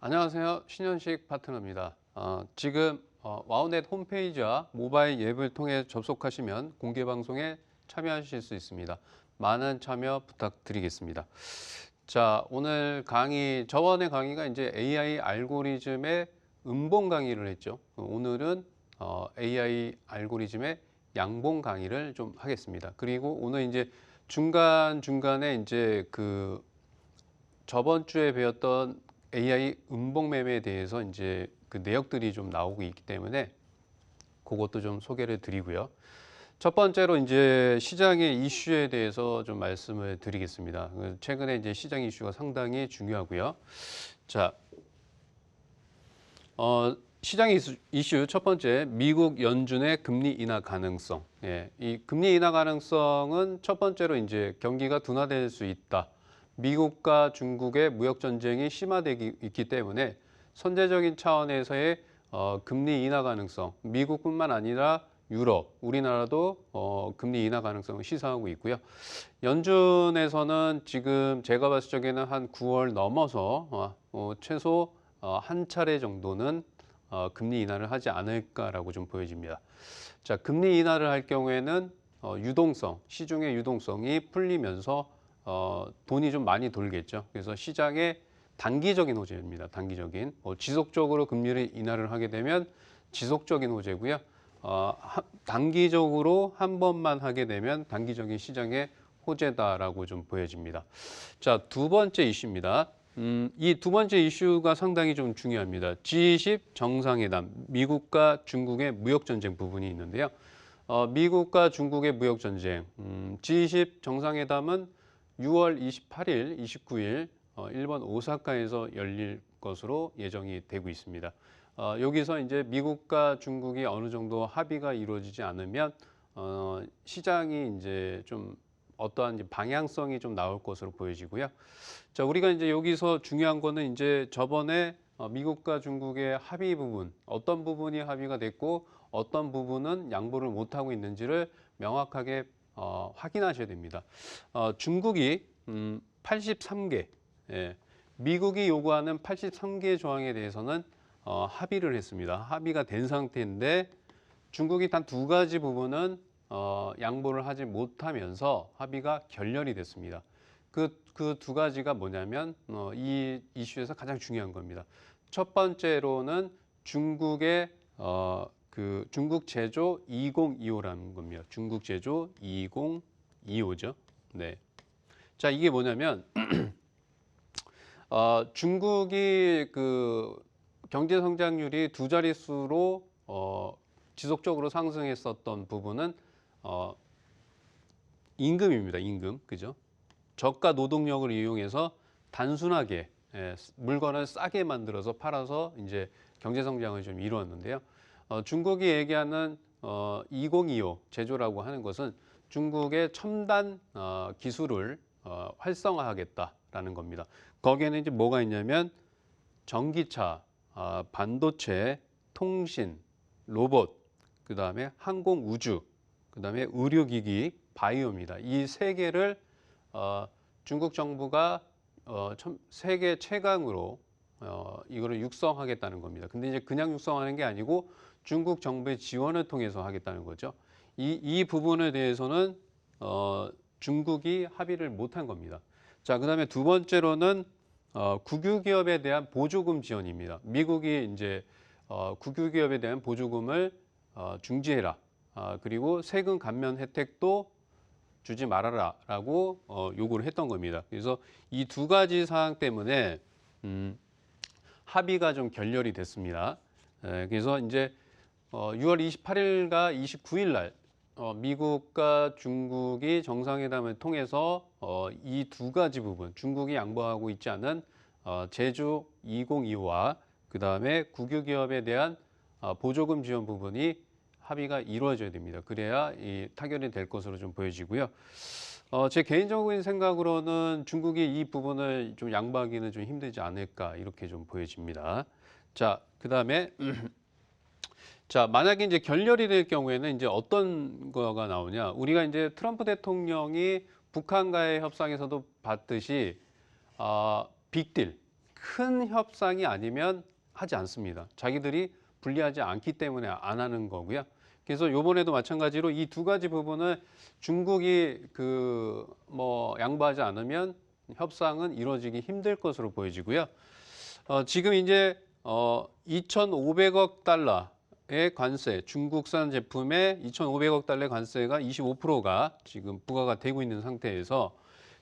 안녕하세요. 신현식 파트너입니다. 지금 와우넷 홈페이지와 모바일 앱을 통해 접속하시면 공개 방송에 참여하실 수 있습니다. 많은 참여 부탁드리겠습니다. 자, 오늘 강의, 저번에 강의가 이제 AI 알고리즘의 음봉 강의를 했죠. 오늘은 AI 알고리즘의 양봉 강의를 좀 하겠습니다. 그리고 오늘 이제 중간중간에 이제 저번 주에 배웠던 AI 음봉 매매에 대해서 이제 그 내역들이 좀 나오고 있기 때문에 그것도 좀 소개를 드리고요. 첫 번째로 이제 시장의 이슈에 대해서 좀 말씀을 드리겠습니다. 최근에 이제 시장 이슈가 상당히 중요하고요. 자, 시장 이슈 첫 번째, 미국 연준의 금리 인하 가능성. 예, 이 금리 인하 가능성은 첫 번째로 이제 경기가 둔화될 수 있다. 미국과 중국의 무역 전쟁이 심화되기 있기 때문에 선제적인 차원에서의 금리 인하 가능성, 미국뿐만 아니라 유럽, 우리나라도 금리 인하 가능성을 시사하고 있고요. 연준에서는 지금 제가 봤을 적에는 한 9월 넘어서 최소 한 차례 정도는 금리 인하를 하지 않을까라고 좀 보여집니다. 자, 금리 인하를 할 경우에는 유동성, 시중의 유동성이 풀리면서 돈이 좀 많이 돌겠죠. 그래서 시장의 단기적인 호재입니다. 단기적인. 지속적으로 금리를 인하를 하게 되면 지속적인 호재고요. 단기적으로 한 번만 하게 되면 단기적인 시장의 호재다라고 좀 보여집니다. 자, 두 번째 이슈입니다. 이 두 번째 이슈가 상당히 좀 중요합니다. G20 정상회담, 미국과 중국의 무역전쟁 부분이 있는데요. 미국과 중국의 무역전쟁, G20 정상회담은 6월 28일, 29일 일본 오사카에서 열릴 것으로 예정이 되고 있습니다. 여기서 이제 미국과 중국이 어느 정도 합의가 이루어지지 않으면 시장이 이제 좀 어떠한 방향성이 좀 나올 것으로 보여지고요. 자, 우리가 이제 여기서 중요한 거는 이제 저번에 미국과 중국의 합의 부분, 어떤 부분이 합의가 됐고 어떤 부분은 양보를 못 하고 있는지를 명확하게 확인하셔야 됩니다. 중국이 83개, 예, 미국이 요구하는 83개 조항에 대해서는 합의를 했습니다. 합의가 된 상태인데 중국이 단 두 가지 부분은 양보를 하지 못하면서 합의가 결렬이 됐습니다. 그 두 가지가 뭐냐면 이 이슈에서 가장 중요한 겁니다. 첫 번째로는 중국의 중국 제조 2025라는 겁니다. 중국 제조 2025죠. 네. 자, 이게 뭐냐면 중국이 경제 성장률이 두 자릿수로 지속적으로 상승했었던 부분은 임금입니다. 임금, 그죠? 저가 노동력을 이용해서 단순하게 물건을 싸게 만들어서 팔아서 이제 경제 성장을 좀 이루었는데요. 중국이 얘기하는 2025 제조라고 하는 것은 중국의 첨단 기술을 활성화하겠다라는 겁니다. 거기에는 이제 뭐가 있냐면 전기차, 반도체, 통신, 로봇, 그 다음에 항공 우주, 그 다음에 의료기기, 바이오입니다. 이 세 개를 중국 정부가 세계 최강으로 이거를 육성하겠다는 겁니다. 근데 이제 그냥 육성하는 게 아니고 중국 정부의 지원을 통해서 하겠다는 거죠. 이 부분에 대해서는 중국이 합의를 못한 겁니다. 자, 그 다음에 두 번째로는 국유 기업에 대한 보조금 지원입니다. 미국이 이제 국유 기업에 대한 보조금을 중지해라. 그리고 세금 감면 혜택도 주지 말아라라고 요구를 했던 겁니다. 그래서 이 두 가지 사항 때문에 합의가 좀 결렬이 됐습니다. 그래서 이제 6월 28일과 29일 날 미국과 중국이 정상회담을 통해서 이 두 가지 부분, 중국이 양보하고 있지 않은 제주 2025와 그 다음에 국유 기업에 대한 보조금 지원 부분이 합의가 이루어져야 됩니다. 그래야 이 타결이 될 것으로 좀 보여지고요. 제 개인적인 생각으로는 중국이 이 부분을 좀 양보하기는 좀 힘들지 않을까 이렇게 좀 보여집니다. 자, 그 다음에 자, 만약에 이제 결렬이 될 경우에는 이제 어떤 거가 나오냐? 우리가 이제 트럼프 대통령이 북한과의 협상에서도 봤듯이 빅딜, 큰 협상이 아니면 하지 않습니다. 자기들이 불리하지 않기 때문에 안 하는 거고요. 그래서 요번에도 마찬가지로 이 두 가지 부분을 중국이 양보하지 않으면 협상은 이루어지기 힘들 것으로 보여지고요. 지금 이제 2,500억 달러의 관세, 중국산 제품에 2,500억 달러의 관세가 25%가 지금 부과가 되고 있는 상태에서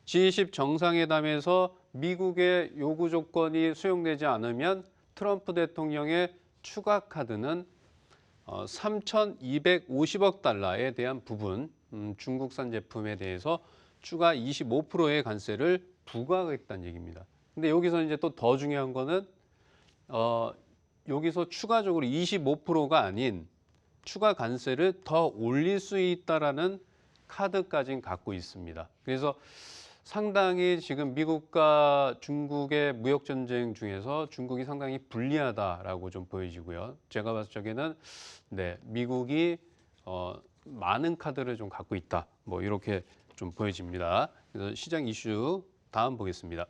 G20 정상회담에서 미국의 요구 조건이 수용되지 않으면 트럼프 대통령의 추가 카드는 3,250억 달러에 대한 부분, 중국산 제품에 대해서 추가 25%의 관세를 부과하겠다는 얘기입니다. 근데 여기서 이제 또 더 중요한 거는 여기서 추가적으로 25%가 아닌 추가 관세를 더 올릴 수 있다라는 카드까지 갖고 있습니다. 그래서 상당히 지금 미국과 중국의 무역 전쟁 중에서 중국이 상당히 불리하다라고 좀 보여지고요. 제가 봤을 적에는 미국이 많은 카드를 좀 갖고 있다. 이렇게 좀 보여집니다. 그래서 시장 이슈 다음 보겠습니다.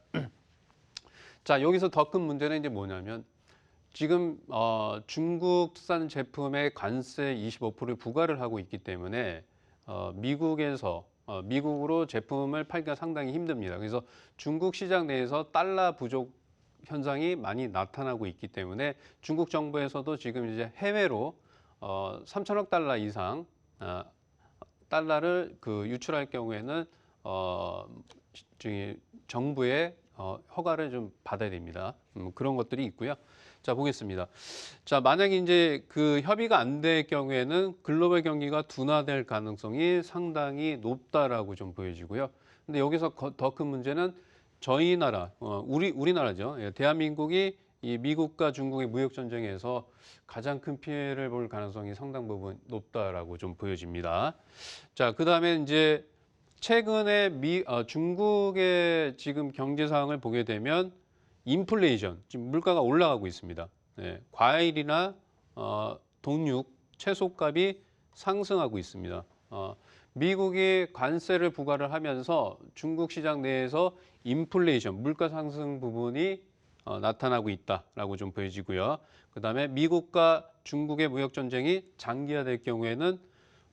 자, 여기서 더 큰 문제는 이제 뭐냐면 지금 중국산 제품에 관세 25%를 부과를 하고 있기 때문에 미국으로 제품을 팔기가 상당히 힘듭니다. 그래서 중국 시장 내에서 달러 부족 현상이 많이 나타나고 있기 때문에 중국 정부에서도 지금 이제 해외로 3천억 달러 이상 달러를 유출할 경우에는 정부의 허가를 좀 받아야 됩니다. 그런 것들이 있고요. 자, 보겠습니다. 자, 만약에 이제 협의가 안 될 경우에는 글로벌 경기가 둔화될 가능성이 상당히 높다라고 좀 보여지고요. 근데 여기서 더 큰 문제는 저희 나라, 우리나라죠. 예, 대한민국이 이 미국과 중국의 무역 전쟁에서 가장 큰 피해를 볼 가능성이 상당 부분 높다라고 좀 보여집니다. 자, 그다음에 이제 최근에 중국의 지금 경제 상황을 보게 되면 인플레이션, 지금 물가가 올라가고 있습니다. 과일이나 동육, 채소값이 상승하고 있습니다. 미국이 관세를 부과를 하면서 중국 시장 내에서 인플레이션, 물가 상승 부분이 나타나고 있다라고 좀 보여지고요. 그다음에 미국과 중국의 무역 전쟁이 장기화될 경우에는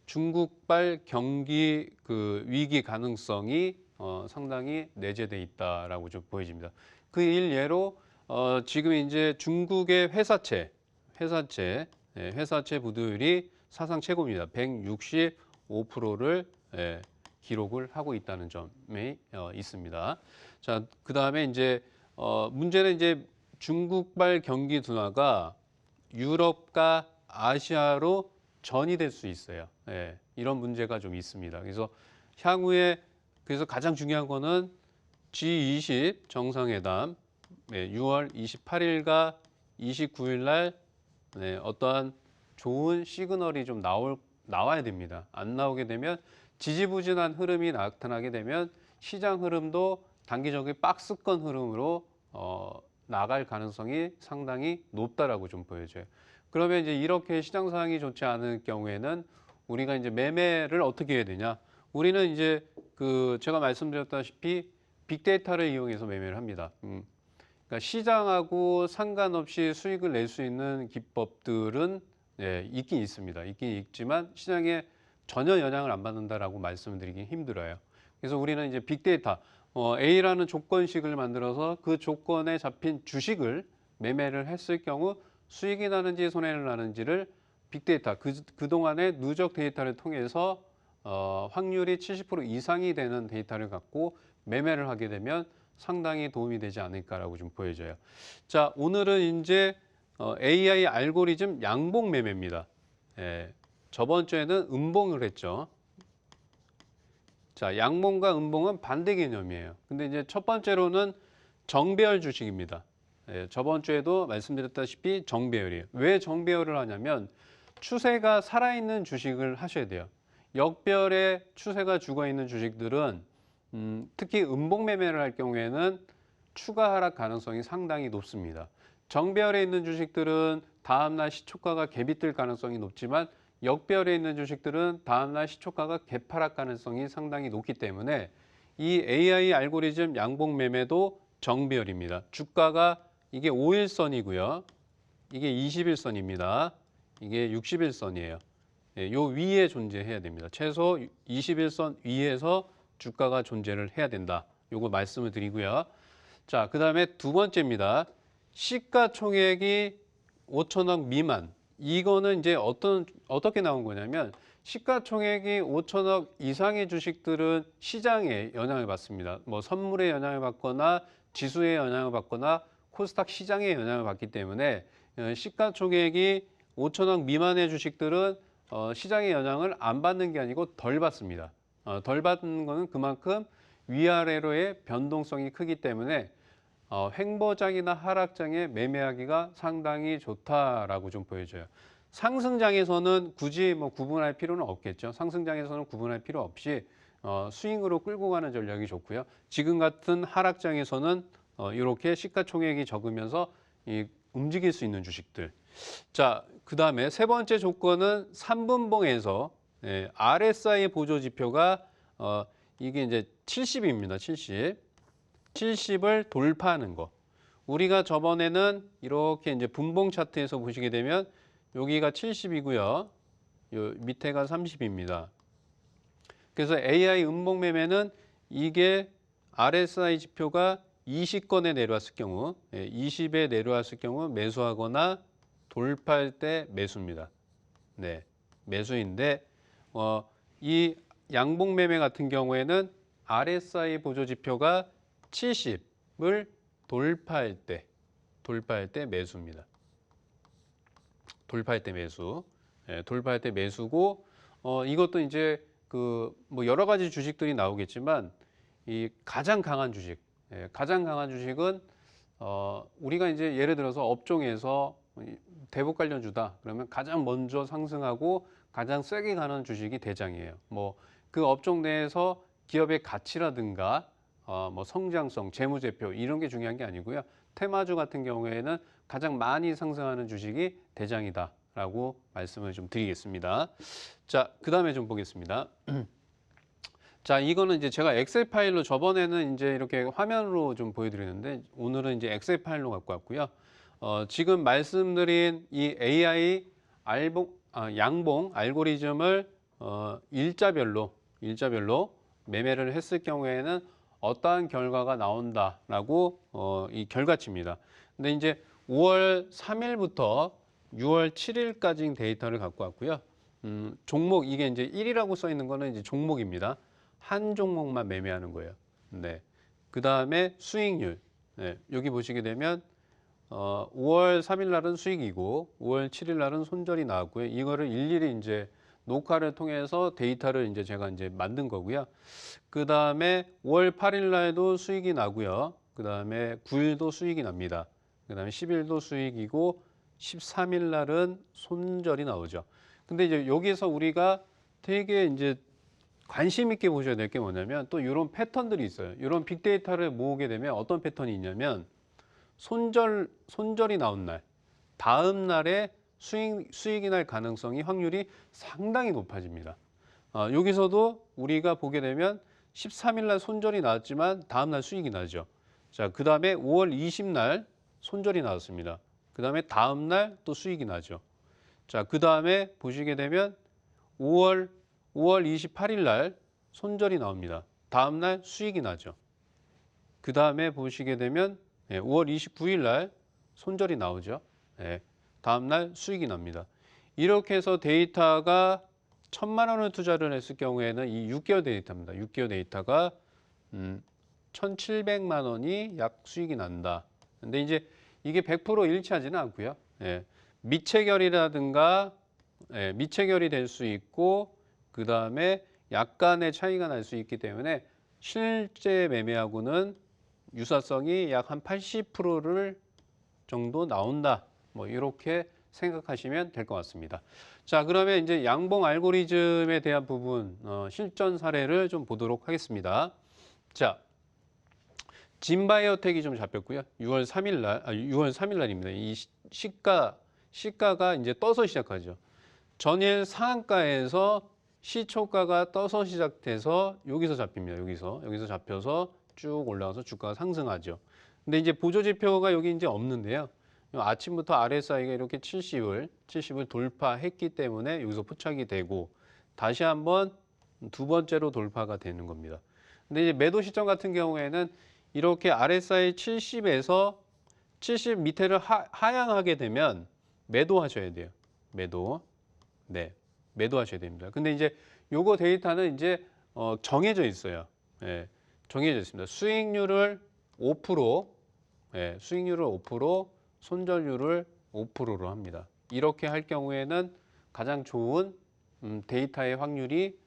중국발 경기 위기 가능성이 상당히 내재돼 있다라고 좀 보여집니다. 그 일례로 지금 이제 중국의 회사채 부도율이 사상 최고입니다. 165%를 기록을 하고 있다는 점이 있습니다. 자, 그다음에 이제 문제는 이제 중국발 경기 둔화가 유럽과 아시아로 전이될 수 있어요. 이런 문제가 좀 있습니다. 그래서 향후에 가장 중요한 거는 G20 정상회담 6월 28일과 29일 날 어떠한 좋은 시그널이 좀 나와야 됩니다. 안 나오게 되면 지지부진한 흐름이 나타나게 되면 시장 흐름도 단기적인 박스권 흐름으로 나갈 가능성이 상당히 높다라고 좀 보여져요. 그러면 이제 이렇게 시장 상황이 좋지 않을 경우에는 우리가 이제 매매를 어떻게 해야 되냐? 우리는 이제 제가 말씀드렸다시피 빅데이터를 이용해서 매매를 합니다. 그러니까 시장하고 상관없이 수익을 낼 수 있는 기법들은 있긴 있습니다. 있긴 있지만 시장에 전혀 영향을 안 받는다라고 말씀드리기 힘들어요. 그래서 우리는 이제 빅데이터, A라는 조건식을 만들어서 그 조건에 잡힌 주식을 매매를 했을 경우 수익이 나는지 손해를 나는지를 빅데이터, 그동안의 누적 데이터를 통해서 확률이 70% 이상이 되는 데이터를 갖고 매매를 하게 되면 상당히 도움이 되지 않을까라고 좀 보여져요. 자, 오늘은 이제 AI 알고리즘 양봉 매매입니다. 저번 주에는 음봉을 했죠. 자, 양봉과 음봉은 반대 개념이에요. 근데 이제 첫 번째로는 정배열 주식입니다. 저번 주에도 말씀드렸다시피 정배열이에요. 왜 정배열을 하냐면 추세가 살아있는 주식을 하셔야 돼요. 역별의 추세가 죽어있는 주식들은 특히 음봉 매매를 할 경우에는 추가 하락 가능성이 상당히 높습니다. 정배열에 있는 주식들은 다음날 시초가가 갭이 뜰 가능성이 높지만 역배열에 있는 주식들은 다음날 시초가가 갭하락 가능성이 상당히 높기 때문에 이 AI 알고리즘 양봉 매매도 정비율입니다. 주가가 이게 5일선이고요. 이게 20일선입니다. 이게 60일선이에요. 예, 요 위에 존재해야 됩니다. 최소 21선 위에서 주가가 존재를 해야 된다. 요거 말씀을 드리고요. 자, 그다음에 두 번째입니다. 시가총액이 5천억 미만. 이거는 이제 어떻게 나온 거냐면 시가총액이 5천억 이상의 주식들은 시장에 영향을 받습니다. 뭐 선물에 영향을 받거나 지수에 영향을 받거나 코스닥 시장에 영향을 받기 때문에 시가총액이 5천억 미만의 주식들은 시장의 영향을 안 받는 게 아니고 덜 받습니다. 덜 받는 거는 그만큼 위아래로의 변동성이 크기 때문에 횡보장이나 하락장에 매매하기가 상당히 좋다라고 좀 보여져요. 상승장에서는 굳이 뭐 구분할 필요는 없겠죠. 상승장에서는 구분할 필요 없이 스윙으로 끌고 가는 전략이 좋고요. 지금 같은 하락장에서는 이렇게 시가총액이 적으면서 움직일 수 있는 주식들. 자, 그 다음에 세 번째 조건은 3분봉에서 RSI 보조 지표가 이게 이제 70입니다. 70을 돌파하는 거. 우리가 저번에는 이렇게 이제 분봉 차트에서 보시게 되면 여기가 70이고요. 요 밑에가 30입니다. 그래서 AI 음봉 매매는 이게 RSI 지표가 20건에 내려왔을 경우, 20에 내려왔을 경우 매수하거나 돌파할 때 매수입니다. 네, 매수인데 이 양봉 매매 같은 경우에는 RSI 보조 지표가 70을 돌파할 때 매수입니다. 돌파할 때 매수. 돌파할 때 매수고 이것도 이제 그 뭐 여러 가지 주식들이 나오겠지만 이 가장 강한 주식, 가장 강한 주식은 우리가 이제 예를 들어서 업종에서 대북 관련주다 그러면 가장 먼저 상승하고 가장 세게 가는 주식이 대장이에요. 뭐 그 업종 내에서 기업의 가치라든가 뭐 성장성, 재무제표 이런 게 중요한 게 아니고요. 테마주 같은 경우에는 가장 많이 상승하는 주식이 대장이다라고 말씀을 좀 드리겠습니다. 자, 그 다음에 좀 보겠습니다. 자, 이거는 이제 제가 엑셀 파일로 저번에는 이제 이렇게 화면으로 좀 보여드리는데 오늘은 이제 엑셀 파일로 갖고 왔고요. 지금 말씀드린 이 AI 양봉 알고리즘을 일자별로 매매를 했을 경우에는 어떠한 결과가 나온다라고 이 결과치입니다. 근데 이제 5월 3일부터 6월 7일까지 데이터를 갖고 왔고요. 종목 이게 이제 1이라고 써 있는 거는 이제 종목입니다. 한 종목만 매매하는 거예요. 네. 그 다음에 수익률. 네. 여기 보시게 되면 5월 3일 날은 수익이고 5월 7일 날은 손절이 나왔고요. 이거를 일일이 이제 녹화를 통해서 데이터를 이제 제가 이제 만든 거고요. 그 다음에 5월 8일 날도 수익이 나고요. 그 다음에 9일도 수익이 납니다. 그 다음에 10일도 수익이고 13일 날은 손절이 나오죠. 근데 이제 여기서 우리가 되게 이제 관심 있게 보셔야 될 게 뭐냐면 또 이런 패턴들이 있어요. 이런 빅데이터를 모으게 되면 어떤 패턴이 있냐면 손절이 나온 날, 다음 날에 수익이 날 가능성이 확률이 상당히 높아집니다. 여기서도 우리가 보게 되면 13일 날 손절이 나왔지만 다음 날 수익이 나죠. 자, 그 다음에 5월 20날 손절이 나왔습니다. 그 다음에 다음 날 또 수익이 나죠. 자, 그 다음에 보시게 되면 5월 28일 날 손절이 나옵니다. 다음 날 수익이 나죠. 그 다음에 보시게 되면 5월 29일 날 손절이 나오죠. 다음 날 수익이 납니다. 이렇게 해서 데이터가 1,000만 원을 투자를 했을 경우에는 이 6개월 데이터입니다. 6개월 데이터가 1,700만 원이 약 수익이 난다. 근데 이제 이게 100% 일치하지는 않고요. 미체결이라든가 미체결이 될 수 있고 그 다음에 약간의 차이가 날 수 있기 때문에 실제 매매하고는 유사성이 약 한 80%를 정도 나온다. 뭐 이렇게 생각하시면 될 것 같습니다. 자, 그러면 이제 양봉 알고리즘에 대한 부분 실전 사례를 좀 보도록 하겠습니다. 자, 진바이오텍이 좀 잡혔고요. 6월 3일 날입니다. 이 시가가 이제 떠서 시작하죠. 전일 상한가에서 시초가가 떠서 시작돼서 여기서 잡힙니다. 여기서 잡혀서 쭉 올라가서 주가가 상승하죠. 근데 이제 보조지표가 여기 이제 없는데요. 아침부터 RSI가 이렇게 70을 돌파했기 때문에 여기서 포착이 되고 다시 한번 두 번째로 돌파가 되는 겁니다. 근데 이제 매도 시점 같은 경우에는 이렇게 RSI 70에서 70 밑에를 하향하게 되면 매도하셔야 돼요. 매도. 네. 매도하셔야 됩니다. 근데 이제 요거 데이터는 이제 정해져 있어요. 예. 정해져 있습니다. 수익률을 5%, 예, 수익률을 5%, 손절률을 5%로 합니다. 이렇게 할 경우에는 가장 좋은 데이터의 확률이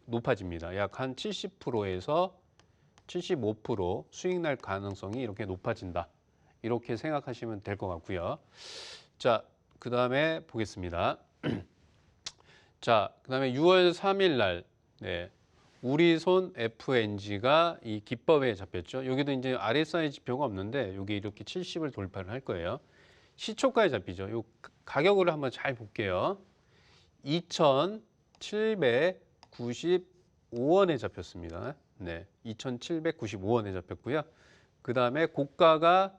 높아집니다. 약 한 70%에서 75% 수익 날 가능성이 이렇게 높아진다. 이렇게 생각하시면 될 것 같고요. 자, 그 다음에 보겠습니다. 자, 그 다음에 6월 3일 날, 네, 우리손 FNG가 이 기법에 잡혔죠. 여기도 이제 RSI 지표가 없는데 여기 이렇게 70을 돌파를 할 거예요. 시초가에 잡히죠. 요 가격을 한번 잘 볼게요. 2,795원에 잡혔습니다. 네, 2,795원에 잡혔고요. 그 다음에 고가가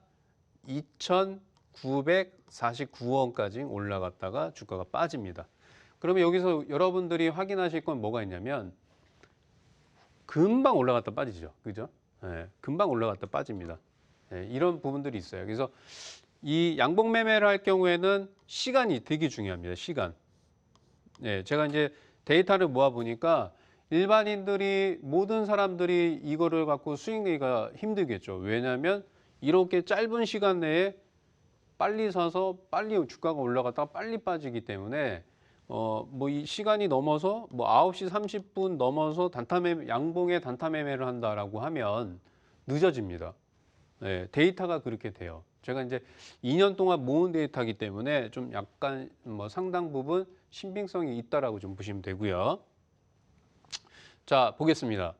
2,949원까지 올라갔다가 주가가 빠집니다. 그러면 여기서 여러분들이 확인하실 건 뭐가 있냐면 금방 올라갔다 빠지죠. 그죠? 네, 금방 올라갔다 빠집니다. 네, 이런 부분들이 있어요. 그래서 이 양봉 매매를 할 경우에는 시간이 되게 중요합니다. 시간. 네, 제가 이제 데이터를 모아 보니까 일반인들이 모든 사람들이 이거를 갖고 수익 내기가 힘들겠죠. 왜냐하면 이렇게 짧은 시간 내에 빨리 사서 빨리 주가가 올라갔다가 빨리 빠지기 때문에 뭐 이 시간이 넘어서 뭐 9시 30분 넘어서 양봉에 단타 매매를 한다라고 하면 늦어집니다. 네, 데이터가 그렇게 돼요. 제가 이제 2년 동안 모은 데이터이기 때문에 좀 약간 뭐 상당 부분 신빙성이 있다라고 좀 보시면 되고요. 자, 보겠습니다.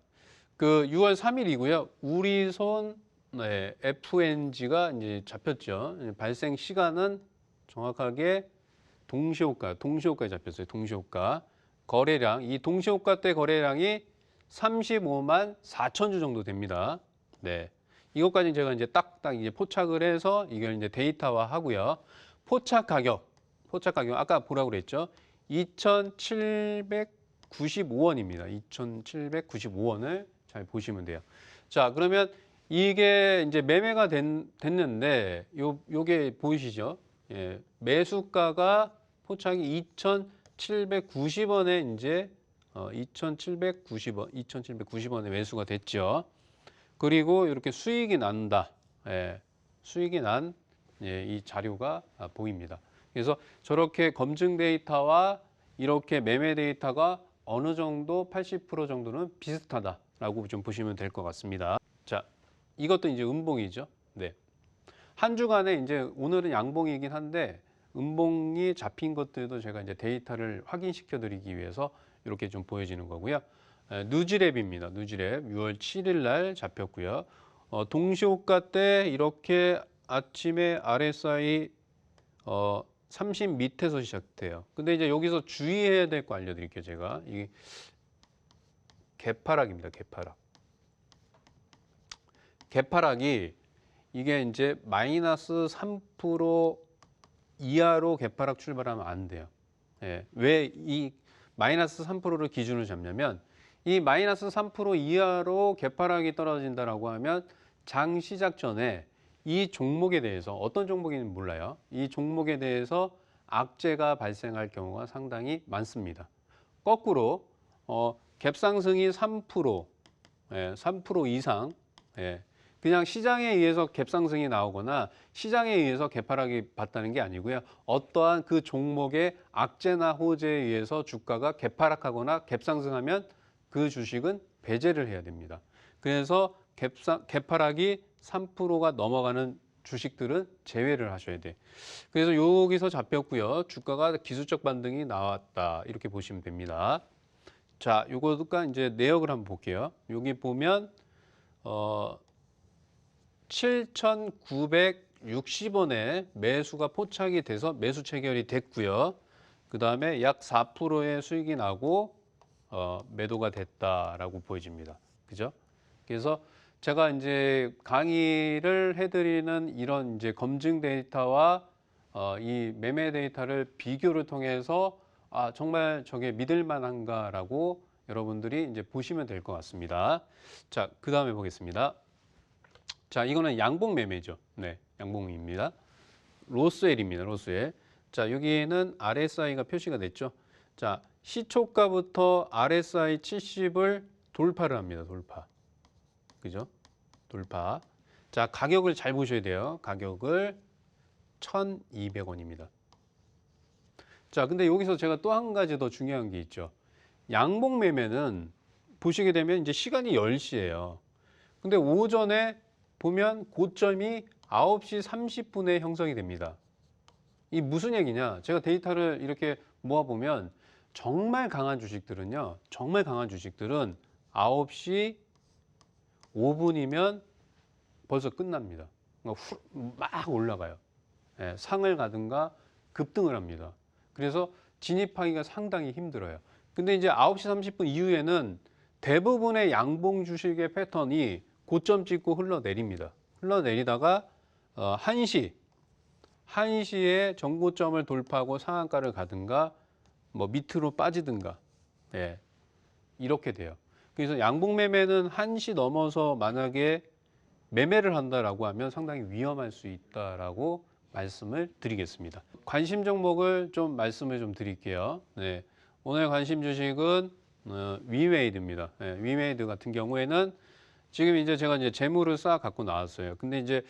그 6월 3일이고요. 우리손 네, FNG가 이제 잡혔죠. 발생 시간은 정확하게 동시호가에 잡혔어요. 동시호가. 거래량, 이 동시호가 때 거래량이 35만 4천 주 정도 됩니다. 네. 이것까지 제가 이제 딱딱 이제 포착을 해서 이걸 이제 데이터화 하고요. 포착 가격 아까 보라고 그랬죠. 2,795원입니다. 2,795원을 잘 보시면 돼요. 자, 그러면 이게 이제 매매가 됐는데 요게 보이시죠? 예, 매수가가 포착이 2,790원에 이제 2,790원에 매수가 됐죠. 그리고 이렇게 수익이 난다. 예, 수익이 난 이 자료가 보입니다. 그래서 저렇게 검증 데이터와 이렇게 매매 데이터가 어느 정도 80% 정도는 비슷하다라고 좀 보시면 될 것 같습니다. 자, 이것도 이제 음봉이죠. 네. 한 주간에 이제 오늘은 양봉이긴 한데 음봉이 잡힌 것들도 제가 이제 데이터를 확인시켜 드리기 위해서 이렇게 좀 보여지는 거고요. 누지랩입니다. 누지랩 6월 7일 날 잡혔고요. 동시호가 때 이렇게 아침에 RSI 30 밑에서 시작돼요. 근데 이제 여기서 주의해야 될 거 알려드릴게요. 제가 이 개파락입니다. 개파락이 이게 이제 마이너스 3% 이하로 개파락 출발하면 안 돼요. 예, 왜 이 마이너스 3%를 기준으로 잡냐면 이 마이너스 3% 이하로 개파락이 떨어진다라고 하면 장 시작 전에 이 종목에 대해서 어떤 종목인지 몰라요. 이 종목에 대해서 악재가 발생할 경우가 상당히 많습니다. 거꾸로 갭상승이 3%, 3% 이상, 그냥 시장에 의해서 갭상승이 나오거나 시장에 의해서 개파락이 봤다는 게 아니고요. 어떠한 그 종목의 악재나 호재에 의해서 주가가 개파락하거나 갭상승하면 그 주식은 배제를 해야 됩니다. 그래서 개파락이 3%가 넘어가는 주식들은 제외를 하셔야 돼. 그래서 여기서 잡혔고요. 주가가 기술적 반등이 나왔다. 이렇게 보시면 됩니다. 자, 요거가 이제 내역을 한번 볼게요. 여기 보면 7,960원에 매수가 포착이 돼서 매수 체결이 됐고요. 그 다음에 약 4%의 수익이 나고 매도가 됐다라고 보여집니다. 그죠? 그래서 제가 이제 강의를 해드리는 이런 이제 검증 데이터와 이 매매 데이터를 비교를 통해서 정말 저게 믿을 만한가라고 여러분들이 이제 보시면 될 것 같습니다. 자, 그 다음에 보겠습니다. 자, 이거는 양봉 매매죠. 네, 양봉입니다. 로스웰입니다. 로스웰. 자, 여기에는 RSI가 표시가 됐죠. 자, 시초가부터 RSI 70을 돌파를 합니다. 돌파. 그죠? 돌파. 자, 가격을 잘 보셔야 돼요. 가격을 1,200원입니다. 자, 근데 여기서 제가 또 한 가지 더 중요한 게 있죠. 양봉 매매는 보시게 되면 이제 시간이 10시예요. 근데 오전에 보면 고점이 9시 30분에 형성이 됩니다. 이 무슨 얘기냐? 제가 데이터를 이렇게 모아보면 정말 강한 주식들은요. 정말 강한 주식들은 9시 5분이면 벌써 끝납니다. 막 올라가요. 예, 상을 가든가 급등을 합니다. 그래서 진입하기가 상당히 힘들어요. 근데 이제 9시 30분 이후에는 대부분의 양봉 주식의 패턴이 고점 찍고 흘러내립니다. 흘러내리다가 1시에 전고점을 돌파하고 상한가를 가든가 뭐 밑으로 빠지든가 이렇게 돼요. 그래서 양봉 매매는 1시 넘어서 만약에 매매를 한다라고 하면 상당히 위험할 수 있다라고 말씀을 드리겠습니다. 관심 종목을 좀 말씀을 좀 드릴게요. 네. 오늘 관심 주식은 위메이드입니다. 네, 위메이드 같은 경우에는 지금 이제 제가 이제 재물을 쌓아 갖고 나왔어요. 근데 이제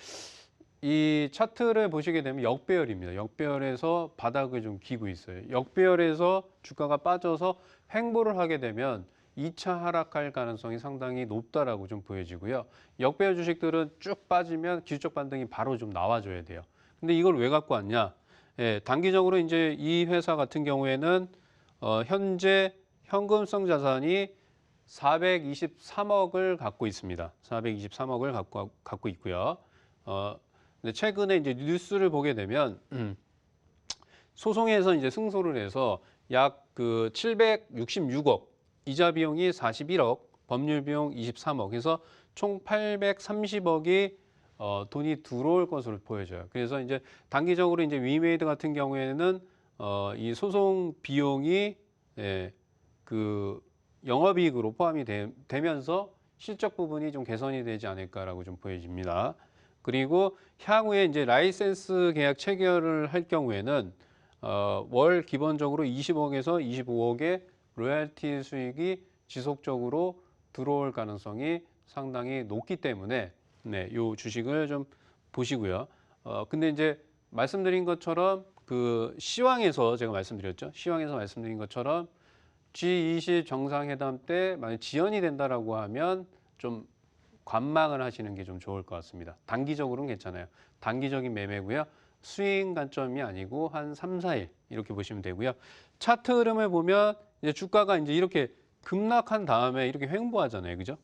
이 차트를 보시게 되면 역배열입니다. 역배열에서 바닥을 좀 기고 있어요. 역배열에서 주가가 빠져서 횡보를 하게 되면 2차 하락할 가능성이 상당히 높다라고 좀 보여지고요. 역배열 주식들은 쭉 빠지면 기술적 반등이 바로 좀 나와줘야 돼요. 근데 이걸 왜 갖고 왔냐? 예, 단기적으로 이제 이 회사 같은 경우에는 현재 현금성 자산이 423억을 갖고 있습니다. 423억을 갖고 있고요. 근데 최근에 이제 뉴스를 보게 되면 소송에서 이제 승소를 해서 약 그 766억, 이자 비용이 41억, 법률 비용 23억, 해서 총 830억이 돈이 들어올 것으로 보여져요. 그래서 이제 단기적으로 이제 위메이드 같은 경우에는 이 소송 비용이 그 영업이익으로 포함이 되면서 실적 부분이 좀 개선이 되지 않을까라고 좀 보여집니다. 그리고 향후에 이제 라이센스 계약 체결을 할 경우에는 월 기본적으로 20억에서 25억의 로열티 수익이 지속적으로 들어올 가능성이 상당히 높기 때문에 이 주식을 좀 보시고요. 근데 이제 말씀드린 것처럼 그 시황에서 제가 말씀드렸죠. 시황에서 말씀드린 것처럼 G20 정상회담 때 만약 지연이 된다라고 하면 좀 관망을 하시는 게 좀 좋을 것 같습니다. 단기적으로는 괜찮아요. 단기적인 매매고요. 스윙 관점이 아니고 한 3, 4일 이렇게 보시면 되고요. 차트 흐름을 보면 이제 주가가 이제 이렇게 급락한 다음에 이렇게 횡보하잖아요. 그죠?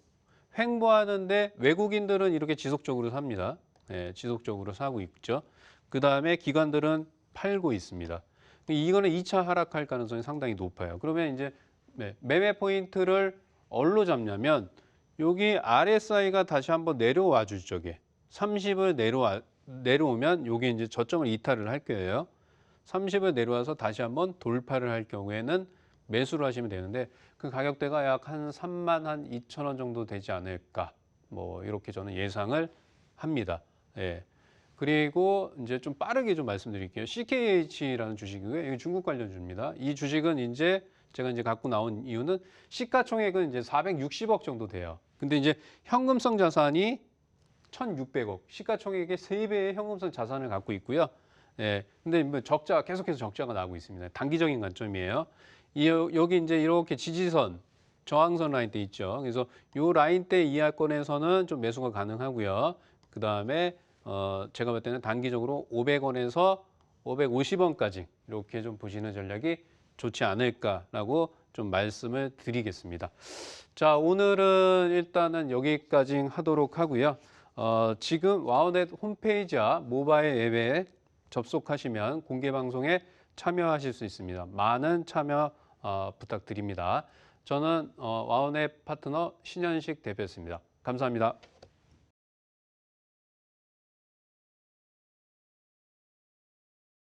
횡보하는데 외국인들은 이렇게 지속적으로 삽니다. 지속적으로 사고 있죠. 그 다음에 기관들은 팔고 있습니다. 이거는 2차 하락할 가능성이 상당히 높아요. 그러면 이제 매매 포인트를 어디로 잡냐면 여기 RSI가 다시 한번 내려와 주죠. 30을 내려오면 여기 이제 저점을 이탈을 할 거예요. 30을 내려와서 다시 한번 돌파를 할 경우에는 매수를 하시면 되는데 그 가격대가 약 한 3만 한 2천 원 정도 되지 않을까. 뭐 이렇게 저는 예상을 합니다. 그리고 이제 좀 빠르게 좀 말씀드릴게요. CKH라는 주식이고요. 이게 중국 관련주입니다. 이 주식은 이제 제가 이제 갖고 나온 이유는 시가총액은 이제 460억 정도 돼요. 근데 이제 현금성 자산이 1,600억, 시가총액의 3배의 현금성 자산을 갖고 있고요. 근데 뭐 계속해서 적자가 나고 있습니다. 단기적인 관점이에요. 여기 이제 이렇게 지지선, 저항선 라인 때 있죠. 그래서 이 라인 때 이하권에서는 좀 매수가 가능하고요. 그 다음에 제가 볼 때는 단기적으로 500원에서 550원까지 이렇게 좀 보시는 전략이 좋지 않을까라고 좀 말씀을 드리겠습니다. 자, 오늘은 일단은 여기까지 하도록 하고요. 지금 와우넷 홈페이지와 모바일 앱에 접속하시면 공개 방송에 참여하실 수 있습니다. 많은 참여 부탁드립니다. 저는 와우넷 파트너 신현식 대표였습니다. 감사합니다.